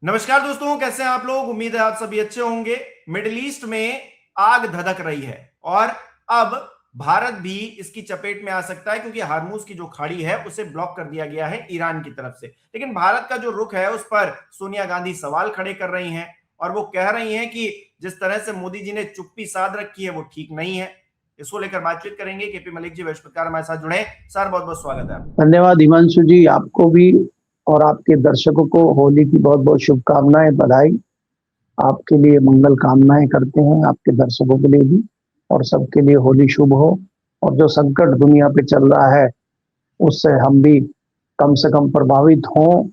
नमस्कार दोस्तों, कैसे हैं आप लोग। उम्मीद है आप सभी अच्छे होंगे। मिडिल ईस्ट में आग धधक रही है और अब भारत भी इसकी चपेट में आ सकता है, क्योंकि हार्मूज की जो खाड़ी है उसे ब्लॉक कर दिया गया है ईरान की तरफ से। लेकिन भारत का जो रुख है उस पर सोनिया गांधी सवाल खड़े कर रही हैं और वो कह रही हैं कि जिस तरह से मोदी जी ने चुप्पी साध रखी है वो ठीक नहीं है। इसको लेकर बातचीत करेंगे। केपी मलिक जी वृहस्पतिवार हमारे साथ जुड़े। सर, बहुत बहुत स्वागत है आपका। धन्यवाद हिमांशु जी, आपको भी और आपके दर्शकों को होली की बहुत बहुत शुभकामनाएं, बधाई। आपके लिए मंगल कामनाएं करते हैं, आपके दर्शकों के लिए भी, और सबके लिए होली शुभ हो। और जो संकट दुनिया पे चल रहा है उससे हम भी कम से कम प्रभावित हों,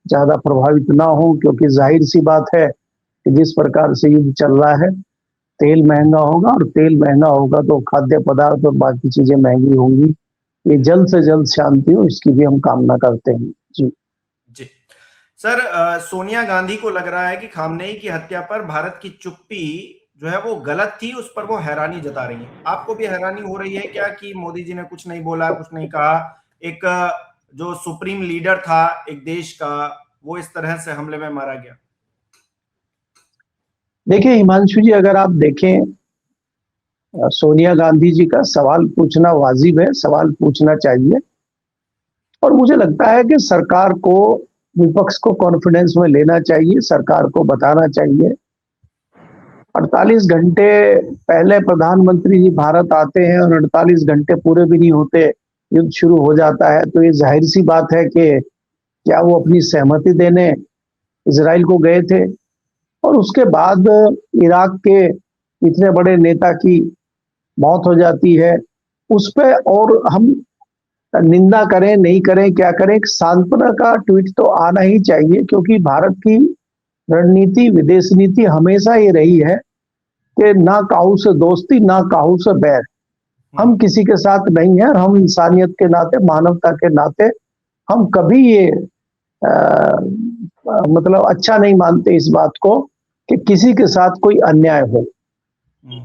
ज्यादा प्रभावित ना हो, क्योंकि जाहिर सी बात है कि जिस प्रकार से युद्ध चल रहा है, तेल महंगा होगा, और तेल महंगा होगा तो खाद्य पदार्थ और बाकी चीजें महंगी होंगी। ये जल्द से जल्द शांति हो, इसकी भी हम कामना करते हैं जी। जी सर, सोनिया गांधी को लग रहा है कि खामनेई की हत्या पर भारत की चुप्पी जो है वो गलत थी, उस पर वो हैरानी जता रही है। आपको भी हैरानी हो रही है क्या कि मोदी जी ने कुछ नहीं बोला, कुछ नहीं कहा? एक जो सुप्रीम लीडर था एक देश का, वो इस तरह से हमले में मारा गया। देखिए हिमांशु जी, अगर आप देखें, सोनिया गांधी जी का सवाल पूछना वाजिब है, सवाल पूछना चाहिए। और मुझे लगता है कि सरकार को, विपक्ष को कॉन्फिडेंस में लेना चाहिए, सरकार को बताना चाहिए। 48 घंटे पहले प्रधानमंत्री जी भारत आते हैं और 48 घंटे पूरे भी नहीं होते युद्ध शुरू हो जाता है। तो ये जाहिर सी बात है कि क्या वो अपनी सहमति देने इजराइल को गए थे? और उसके बाद इराक के इतने बड़े नेता की मौत हो जाती है उस पे, और हम निंदा करें नहीं करें क्या करें, एक सांत्वना का ट्वीट तो आना ही चाहिए। क्योंकि भारत की रणनीति, विदेश नीति हमेशा ये रही है कि ना काहू से दोस्ती, ना काहू से बैर। हम किसी के साथ नहीं है, और हम इंसानियत के नाते, मानवता के नाते हम कभी ये मतलब अच्छा नहीं मानते इस बात को कि किसी के साथ कोई अन्याय हो।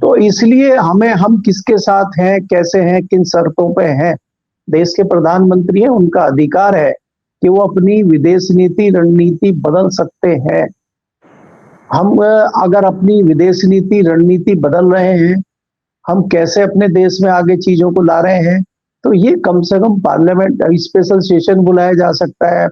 तो इसलिए हम किसके साथ हैं, कैसे हैं, किन शर्तों पे हैं, देश के प्रधानमंत्री हैं, उनका अधिकार है कि वो अपनी विदेश नीति, रणनीति बदल सकते हैं। हम अगर अपनी विदेश नीति, रणनीति बदल रहे हैं, हम कैसे अपने देश में आगे चीजों को ला रहे हैं, तो ये कम से कम पार्लियामेंट स्पेशल सेशन बुलाया जा सकता है,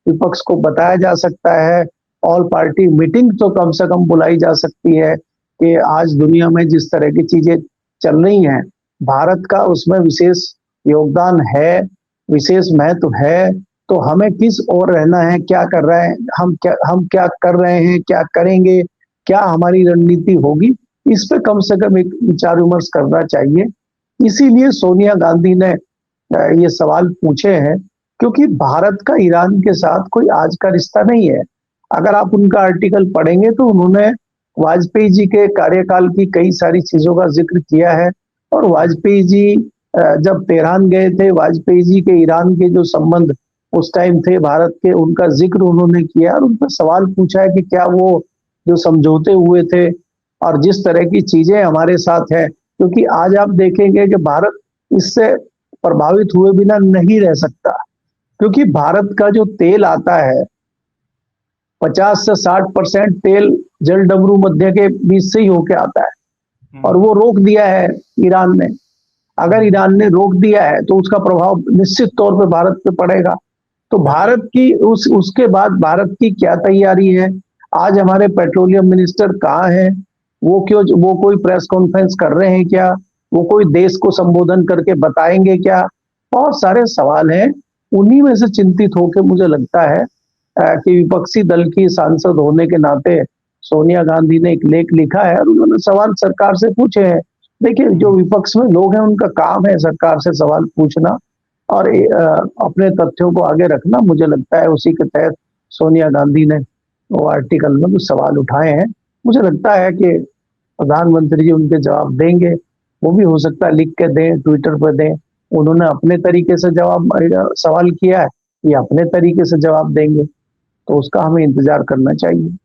विपक्ष को बताया जा सकता है, ऑल पार्टी मीटिंग तो कम से कम बुलाई जा सकती है कि आज दुनिया में जिस तरह की चीजें चल रही हैं, भारत का उसमें विशेष योगदान है, विशेष महत्व है। तो हमें किस ओर रहना है, क्या कर रहे हैं, हम क्या कर रहे हैं, क्या करेंगे, क्या हमारी रणनीति होगी, इस पे कम से कम एक विचार विमर्श करना चाहिए। इसीलिए सोनिया गांधी ने ये सवाल पूछे हैं, क्योंकि भारत का ईरान के साथ कोई आज का रिश्ता नहीं है। अगर आप उनका आर्टिकल पढ़ेंगे तो उन्होंने वाजपेयी जी के कार्यकाल की कई सारी चीजों का जिक्र किया है। और वाजपेयी जी जब तेहरान गए थे, वाजपेयी जी के ईरान के जो संबंध उस टाइम थे भारत के, उनका जिक्र उन्होंने किया और उन पर सवाल पूछा है कि क्या वो जो समझौते हुए थे और जिस तरह की चीजें हमारे साथ है, क्योंकि आज आप देखेंगे कि भारत इससे प्रभावित हुए बिना नहीं रह सकता। क्योंकि भारत का जो तेल आता है, 50 से 60% तेल जल डमरू मध्य के बीच से ही होके आता है, और वो रोक दिया है ईरान ने। अगर ईरान ने रोक दिया है तो उसका प्रभाव निश्चित तौर पे भारत पे पड़ेगा। तो भारत की उसके बाद भारत की क्या तैयारी है? आज हमारे पेट्रोलियम मिनिस्टर कहाँ है? वो कोई प्रेस कॉन्फ्रेंस कर रहे हैं क्या? वो कोई देश को संबोधन करके बताएंगे क्या? बहुत सारे सवाल हैं। उन्हीं में से चिंतित होकर मुझे लगता है कि विपक्षी दल की सांसद होने के नाते सोनिया गांधी ने एक लेख लिखा है और उन्होंने सवाल सरकार से पूछे हैं। देखिए, जो विपक्ष में लोग हैं उनका काम है सरकार से सवाल पूछना और अपने तथ्यों को आगे रखना। मुझे लगता है उसी के तहत सोनिया गांधी ने वो आर्टिकल में कुछ सवाल उठाए हैं। मुझे लगता है कि प्रधानमंत्री जी उनके जवाब देंगे। वो भी हो सकता है लिख के दें, ट्विटर पर दें। उन्होंने अपने तरीके से सवाल किया है, ये अपने तरीके से जवाब देंगे, तो उसका हमें इंतजार करना चाहिए।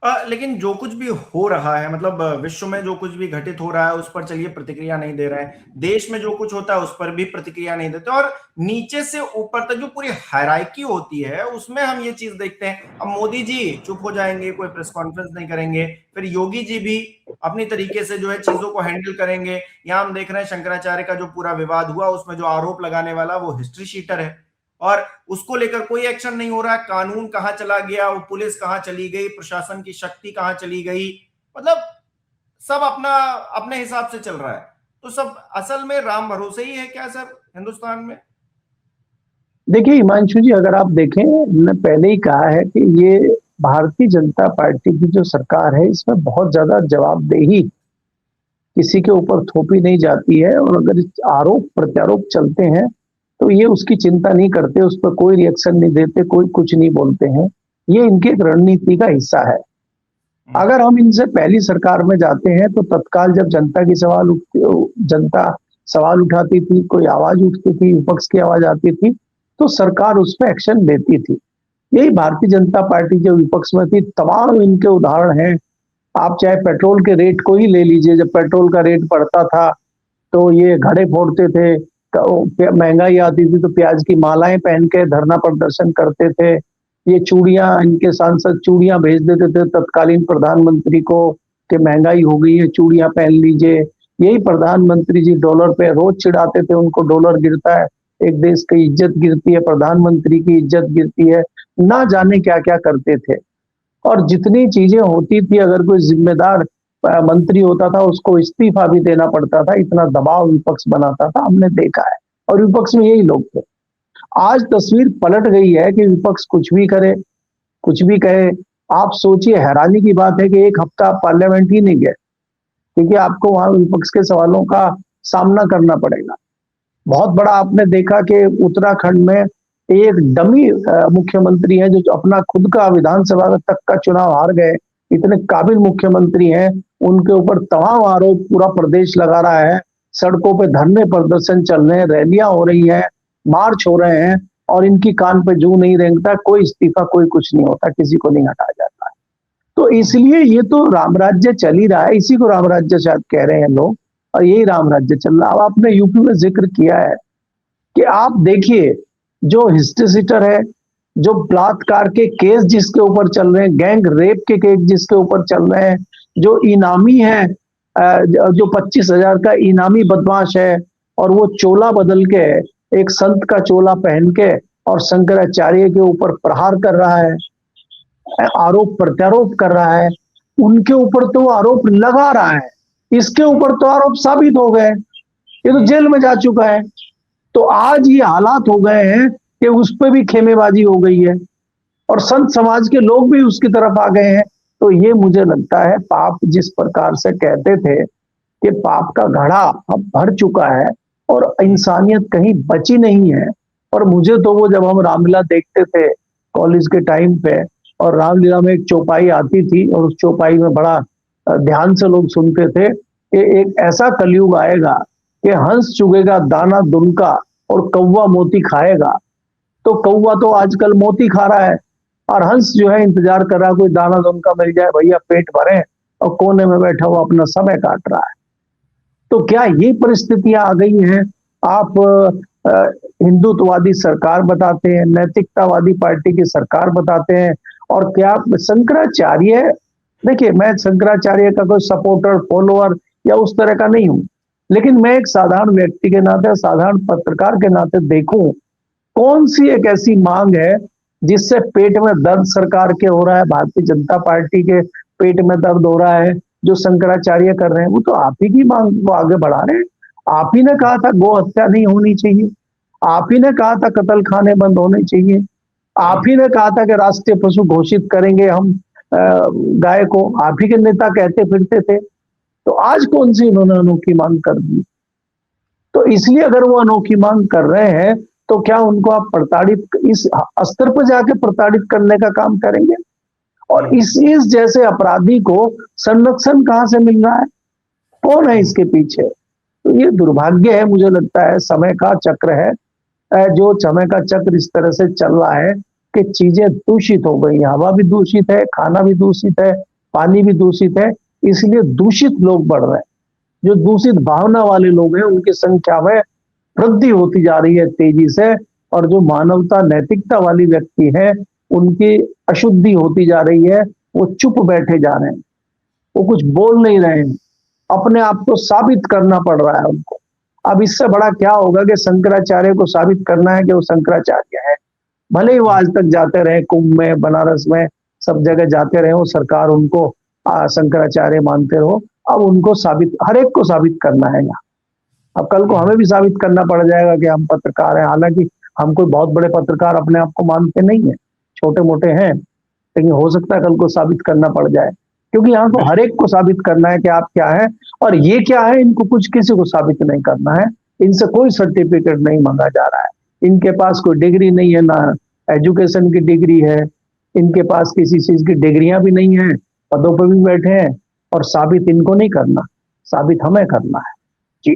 लेकिन जो कुछ भी हो रहा है, मतलब विश्व में जो कुछ भी घटित हो रहा है उस पर चलिए प्रतिक्रिया नहीं दे रहे हैं, देश में जो कुछ होता है उस पर भी प्रतिक्रिया नहीं देते, और नीचे से ऊपर तक जो पूरी हायरार्की होती है उसमें हम ये चीज देखते हैं। अब मोदी जी चुप हो जाएंगे, कोई प्रेस कॉन्फ्रेंस नहीं करेंगे, फिर योगी जी भी अपनी तरीके से जो है चीजों को हैंडल करेंगे। यहाँ हम देख रहे हैं शंकराचार्य का जो पूरा विवाद हुआ उसमें जो आरोप लगाने वाला वो हिस्ट्री शीटर है, और उसको लेकर कोई एक्शन नहीं हो रहा है। कानून कहां चला गया, वो पुलिस कहां चली गई, प्रशासन की शक्ति कहां चली गई, मतलब सब अपना अपने हिसाब से चल रहा है। तो सब असल में राम भरोसे ही है क्या सर हिंदुस्तान में? देखिए हिमांशु जी, अगर आप देखें, मैंने पहले ही कहा है कि ये भारतीय जनता पार्टी की जो सरकार है इसमें बहुत ज्यादा जवाबदेही किसी के ऊपर थोपी नहीं जाती है, और अगर आरोप प्रत्यारोप चलते हैं तो ये उसकी चिंता नहीं करते, उस पर कोई रिएक्शन नहीं देते, कोई कुछ नहीं बोलते हैं। ये इनकी एक रणनीति का हिस्सा है। अगर हम इनसे पहली सरकार में जाते हैं तो तत्काल जब जनता सवाल उठाती थी, कोई आवाज उठती थी, विपक्ष की आवाज आती थी, तो सरकार उस पर एक्शन लेती थी। यही भारतीय जनता पार्टी जो विपक्ष में थी, तमाम इनके उदाहरण हैं। आप चाहे पेट्रोल के रेट को ही ले लीजिए, जब पेट्रोल का रेट बढ़ता था तो ये घड़े फोड़ते थे, तो महंगाई आती थी तो प्याज की मालाएं पहन के धरना प्रदर्शन करते थे। ये चूड़ियां, इनके सांसद चूड़ियां भेज देते थे तत्कालीन प्रधानमंत्री को कि महंगाई हो गई है, चूड़ियां पहन लीजिए। यही प्रधानमंत्री जी डॉलर पे रोज चिढ़ाते थे उनको, डॉलर गिरता है, एक देश की इज्जत गिरती है, प्रधानमंत्री की इज्जत गिरती है, ना जाने क्या क्या करते थे। और जितनी चीजें होती थी, अगर कोई जिम्मेदार मंत्री होता था उसको इस्तीफा भी देना पड़ता था, इतना दबाव विपक्ष बनाता था, हमने देखा है। और विपक्ष में यही लोग थे। आज तस्वीर पलट गई है कि विपक्ष कुछ भी करे, कुछ भी कहे। आप सोचिए, हैरानी की बात है कि एक हफ्ता आप पार्लियामेंट ही नहीं गए, क्योंकि आपको वहां विपक्ष के सवालों का सामना करना पड़ेगा। बहुत बड़ा आपने देखा कि उत्तराखंड में एक डमी मुख्यमंत्री है जो अपना खुद का विधानसभा तक का चुनाव हार गए, इतने काबिल मुख्यमंत्री हैं, उनके ऊपर तमाम आरोप पूरा प्रदेश लगा रहा है। सड़कों पे धरने प्रदर्शन चल रहे हैं, रैलियां हो रही हैं, मार्च हो रहे हैं, और इनकी कान पे जू नहीं रेंगता, कोई इस्तीफा, कोई कुछ नहीं होता, किसी को नहीं हटाया जाता है। तो इसलिए ये तो राम राज्य चल ही रहा है, इसी को राम राज्य शायद कह रहे हैं लोग, और यही राम राज्य चल रहा है। अब आपने यूपी में जिक्र किया है कि आप देखिए, जो हिस्ट्री सीटर है, जो बलात्कार के केस जिसके ऊपर चल रहे हैं, गैंग रेप के केस जिसके ऊपर चल रहे हैं, जो इनामी है, जो 25,000 का इनामी बदमाश है, और वो चोला बदल के एक संत का चोला पहन के और शंकराचार्य के ऊपर प्रहार कर रहा है, आरोप प्रत्यारोप कर रहा है, उनके ऊपर तो आरोप लगा रहा है, इसके ऊपर तो आरोप साबित हो गए, ये तो जेल में जा चुका है। तो आज ये हालात हो गए हैं कि उस पर भी खेमेबाजी हो गई है, और संत समाज के लोग भी उसकी तरफ आ गए हैं। तो ये मुझे लगता है, पाप जिस प्रकार से कहते थे कि पाप का घड़ा अब भर चुका है और इंसानियत कहीं बची नहीं है। और मुझे तो वो, जब हम रामलीला देखते थे कॉलेज के टाइम पे, और रामलीला में एक चौपाई आती थी और उस चौपाई में बड़ा ध्यान से लोग सुनते थे कि एक ऐसा कलयुग आएगा कि हंस चुगेगा दाना दुनका और कौवा मोती खाएगा। तो कौवा तो आजकल मोती खा रहा है, और हंस जो है इंतजार कर रहा, कोई दाना दुनका मिल जाए, भैया पेट भरे, और कोने में बैठा हुआ अपना समय काट रहा है। तो क्या ये परिस्थितियां आ गई हैं? आप हिंदुत्ववादी सरकार बताते हैं, नैतिकतावादी पार्टी की सरकार बताते हैं, और क्या शंकराचार्य, देखिए मैं शंकराचार्य का कोई सपोर्टर, फॉलोअर या उस तरह का नहीं हूं, लेकिन मैं एक साधारण व्यक्ति के नाते, साधारण पत्रकार के नाते देखूं कौन सी एक ऐसी मांग है जिससे पेट में दर्द सरकार के हो रहा है, भारतीय जनता पार्टी के पेट में दर्द हो रहा है, जो शंकराचार्य कर रहे हैं। वो तो आप ही की मांग को आगे बढ़ा रहे हैं। आप ही ने कहा था गौ हत्या नहीं होनी चाहिए, आप ही ने कहा था कत्ल खाने बंद होने चाहिए, आप ही ने कहा था कि राष्ट्रीय पशु घोषित करेंगे हम गाय को, आप ही के नेता कहते फिरते थे। तो आज कौन सी उन्होंने अनोखी मांग कर दी? तो इसलिए अगर वो अनोखी मांग कर रहे हैं तो क्या उनको आप प्रताड़ित, इस स्तर पर जाके प्रताड़ित करने का काम करेंगे? और इस जैसे अपराधी को संरक्षण कहां से मिल रहा है? कौन है इसके पीछे? तो ये दुर्भाग्य है, मुझे लगता है समय का चक्र है, जो समय का चक्र इस तरह से चल रहा है कि चीजें दूषित हो गई हैं। हवा भी दूषित है, खाना भी दूषित है, पानी भी दूषित है, इसलिए दूषित लोग बढ़ रहे हैं। जो दूषित भावना वाले लोग हैं उनकी संख्या में वृद्धि होती जा रही है तेजी से, और जो मानवता नैतिकता वाली व्यक्ति है उनकी अशुद्धि होती जा रही है, वो चुप बैठे जा रहे हैं, वो कुछ बोल नहीं रहे हैं, अपने आप को साबित करना पड़ रहा है उनको। अब इससे बड़ा क्या होगा कि शंकराचार्य को साबित करना है कि वो शंकराचार्य है। भले ही वो आज तक जाते रहे, कुंभ में, बनारस में, सब जगह जाते रहे, वो सरकार उनको शंकराचार्य मानते रहो। अब उनको साबित, हर एक को साबित करना है यहाँ। अब कल को हमें भी साबित करना पड़ जाएगा कि हम पत्रकार हैं, हालांकि हम कोई बहुत बड़े पत्रकार अपने आप को मानते नहीं है, छोटे मोटे हैं, लेकिन हो सकता है कल को साबित करना पड़ जाए, क्योंकि यहाँ तो हर एक को साबित करना है कि आप क्या है और ये क्या है। इनको कुछ किसी को साबित नहीं करना है, इनसे कोई सर्टिफिकेट नहीं मांगा जा रहा है, इनके पास कोई डिग्री नहीं है, ना एजुकेशन की डिग्री है, इनके पास किसी चीज की डिग्रियां भी नहीं है, पदों पर भी बैठे हैं, और साबित इनको नहीं करना, साबित हमें करना है। जी।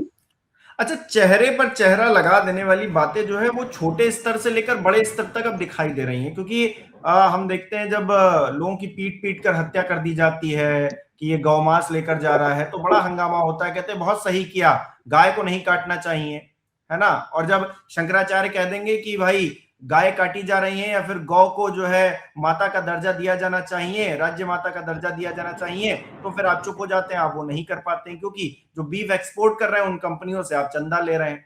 अच्छा, चेहरे पर चेहरा लगा देने वाली बातें जो है वो छोटे स्तर से लेकर बड़े स्तर तक अब दिखाई दे रही हैं, क्योंकि हम देखते हैं जब लोगों की पीट पीट कर हत्या कर दी जाती है कि ये गौमांस लेकर जा रहा है, तो बड़ा हंगामा होता है, कहते हैं बहुत सही किया, गाय को नहीं काटना चाहिए, है ना। और जब शंकराचार्य कह देंगे कि भाई गाय काटी जा रही है या फिर गौ को जो है माता का दर्जा दिया जाना चाहिए, राज्य माता का दर्जा दिया जाना चाहिए, तो फिर आप चुप हो जाते हैं, आप वो नहीं कर पाते हैं, क्योंकि जो बीफ एक्सपोर्ट कर रहे हैं उन कंपनियों से आप चंदा ले रहे हैं।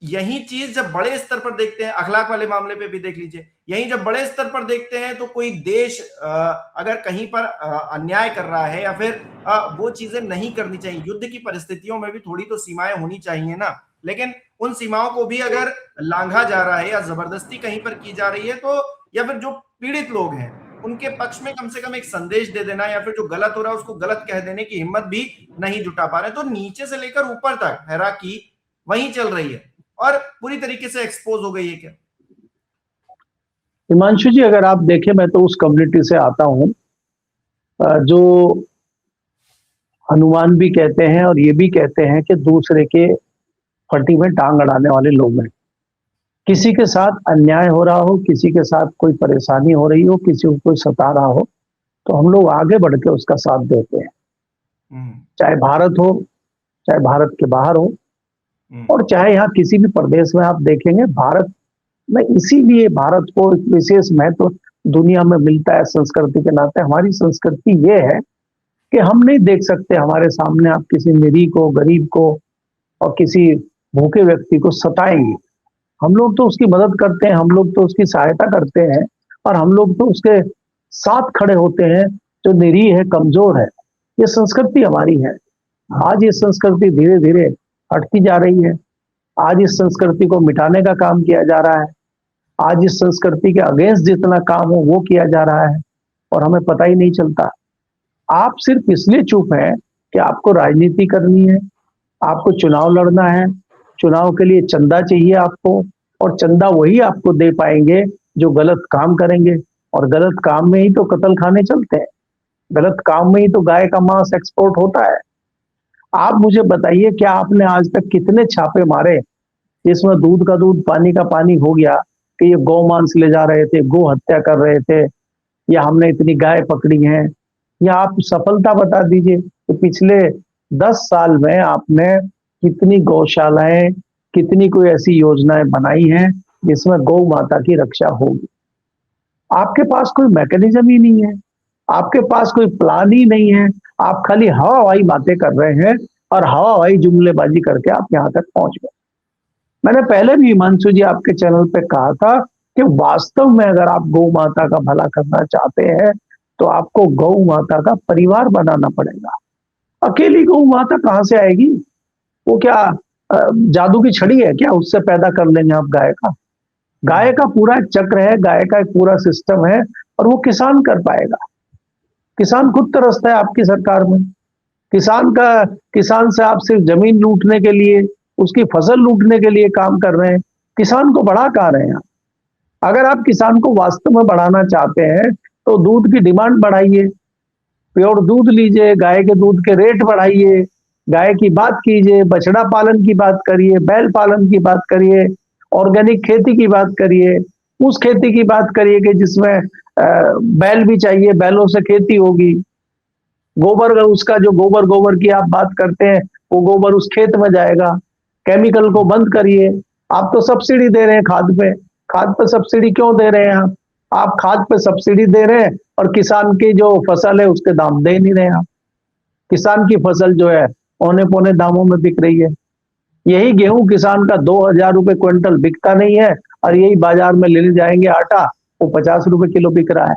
यही चीज जब बड़े स्तर पर देखते हैं, अखलाक वाले मामले पे भी देख लीजिए, यही जब बड़े स्तर पर देखते हैं तो कोई देश अगर कहीं पर अन्याय कर रहा है या फिर वो चीजें नहीं करनी चाहिए, युद्ध की परिस्थितियों में भी थोड़ी तो सीमाएं होनी चाहिए ना, लेकिन उन सीमाओं को भी अगर लांघा जा रहा है या जबरदस्ती कहीं पर की जा रही है, तो या फिर जो पीड़ित लोग हैं उनके पक्ष में कम से कम एक संदेश दे देना, या फिर जो गलत हो रहा है उसको गलत कह देने की हिम्मत भी नहीं जुटा पा रहे, तो नीचे से लेकर ऊपर तक हैराकी वहीं चल रही है और पूरी तरीके से एक्सपोज हो गई है। क्या हिमांशु जी, अगर आप देखें, मैं तो उस कम्युनिटी से आता हूं जो हनुमान भी कहते हैं और ये भी कहते हैं कि दूसरे के फटी में टांग अड़ाने वाले लोग हैं। किसी के साथ अन्याय हो रहा हो, किसी के साथ कोई परेशानी हो रही हो, किसी को कोई सता रहा हो, तो हम लोग आगे बढ़ के उसका साथ देते हैं, चाहे भारत हो, चाहे भारत के बाहर हो, और चाहे यहाँ किसी भी प्रदेश में आप देखेंगे। भारत में इसीलिए भारत को एक विशेष महत्व दुनिया में मिलता है संस्कृति के नाते। हमारी संस्कृति ये है कि हम नहीं देख सकते हमारे सामने आप किसी निरीह को, गरीब को और किसी भूखे व्यक्ति को सताएंगे। हम लोग तो उसकी मदद करते हैं, हम लोग तो उसकी सहायता करते हैं, और हम लोग तो उसके साथ खड़े होते हैं जो निरीह है, कमजोर है। ये संस्कृति हमारी है। आज ये संस्कृति धीरे धीरे हटती जा रही है। आज इस संस्कृति को मिटाने का काम किया जा रहा है। आज इस संस्कृति के अगेंस्ट जितना काम हो वो किया जा रहा है, और हमें पता ही नहीं चलता। आप सिर्फ इसलिए चुप हैं कि आपको राजनीति करनी है, आपको चुनाव लड़ना है, चुनाव के लिए चंदा चाहिए आपको, और चंदा वही आपको दे पाएंगे जो गलत काम करेंगे, और गलत काम में ही तो कत्ल खाने चलते हैं, गलत काम में ही तो गाय का मांस एक्सपोर्ट होता है। आप मुझे बताइए, क्या आपने आज तक कितने छापे मारे जिसमें दूध का दूध, पानी का पानी हो गया कि ये गौ मांस ले जा रहे थे, गो हत्या कर रहे थे, या हमने इतनी गाय पकड़ी हैं? या आप सफलता बता दीजिए कि पिछले 10 साल में आपने कितनी गौशालाएं, कितनी कोई ऐसी योजनाएं बनाई हैं जिसमें गौ माता की रक्षा होगी। आपके पास कोई मैकेनिज्म ही नहीं है, आपके पास कोई प्लान ही नहीं है। आप खाली हवा हवाई बातें कर रहे हैं और हवा हवाई जुमलेबाजी करके आप यहाँ तक पहुंच गए। मैंने पहले भी हिमांशु जी आपके चैनल पे कहा था कि वास्तव में अगर आप गौ माता का भला करना चाहते हैं तो आपको गौ माता का परिवार बनाना पड़ेगा। अकेली गौ माता कहाँ से आएगी? वो क्या जादू की छड़ी है क्या, उससे पैदा कर लेंगे आप गाय का? गाय का पूरा चक्र है, गाय का एक पूरा सिस्टम है, और वो किसान कर पाएगा। किसान खुद तरसता है आपकी सरकार में। किसान से आप सिर्फ जमीन लूटने के लिए, उसकी फसल लूटने के लिए काम कर रहे हैं। किसान को बढ़ा कहाँ रहे हैं आप? अगर आप किसान को वास्तव में बढ़ाना चाहते हैं तो दूध की डिमांड बढ़ाइए, प्योर दूध लीजिए, गाय के दूध के रेट बढ़ाइए, गाय की बात कीजिए, बछड़ा पालन की बात करिए, बैल पालन की बात करिए, ऑर्गेनिक खेती की बात करिए, उस खेती की बात करिए कि जिसमें बैल भी चाहिए, बैलों से खेती होगी। गोबर, उसका जो गोबर की आप बात करते हैं, वो गोबर उस खेत में जाएगा। केमिकल को बंद करिए। आप तो सब्सिडी दे रहे हैं खाद पे सब्सिडी क्यों दे रहे हैं आप खाद पे सब्सिडी दे रहे हैं और किसान की जो फसल है उसके दाम दे नहीं रहे हैं आप। किसान की फसल जो है औने पौने दामों में बिक रही है। यही गेहूं किसान का 2000 रुपए क्विंटल बिकता नहीं है और यही बाजार में ले जाएंगे आटा, वो 50 रुपए किलो बिक रहा है।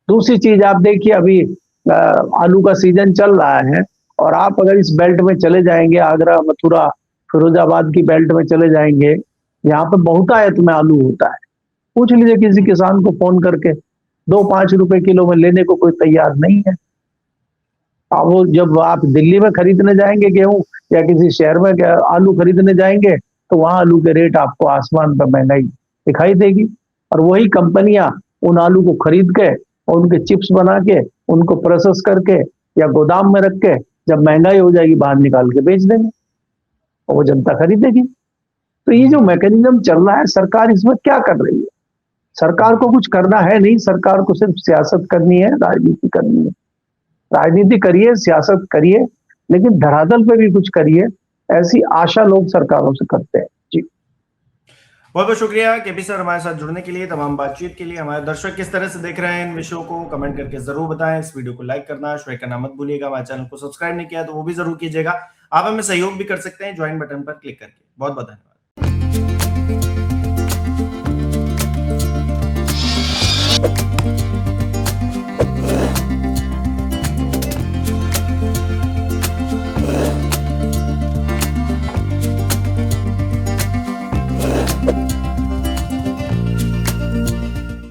दूसरी चीज आप देखिए, अभी आलू का सीजन चल रहा है और आप अगर इस बेल्ट में चले जाएंगे, आगरा, मथुरा, फिरोजाबाद की बेल्ट में चले जाएंगे, यहाँ पे बहुतायत में आलू होता है। पूछ लीजिए किसी किसान को फोन करके, 2-5 रुपए किलो में लेने को कोई तैयार नहीं है। अब वो जब आप दिल्ली में खरीदने जाएंगे गेहूं या किसी शहर में आलू खरीदने जाएंगे तो वहां आलू के रेट आपको आसमान पर महंगाई दिखाई देगी। और वही कंपनियां उन आलू को खरीद के और उनके चिप्स बना के उनको प्रोसेस करके या गोदाम में रख के जब महंगाई हो जाएगी बाहर निकाल के बेच देंगे और वो जनता खरीदेगी। तो ये जो मैकेनिज्म चल रहा है, सरकार इसमें क्या कर रही है? सरकार को कुछ करना है नहीं, सरकार को सिर्फ सियासत करनी है, राजनीति करनी है। राजनीति करिए, सियासत करिए, लेकिन धरातल पे भी कुछ करिए, ऐसी आशा लोग सरकारों से करते हैं। जी बहुत बहुत शुक्रिया केपी सर हमारे साथ जुड़ने के लिए, तमाम बातचीत के लिए। हमारे दर्शक किस तरह से देख रहे हैं इन विषयों को कमेंट करके जरूर बताएं। इस वीडियो को लाइक करना, शेयर करना मत भूलिएगा। हमारे चैनल को सब्सक्राइब नहीं किया तो वो भी जरूर कीजिएगा। आप हमें सहयोग भी कर सकते हैं ज्वाइन बटन पर क्लिक करके। बहुत बहुत धन्यवाद।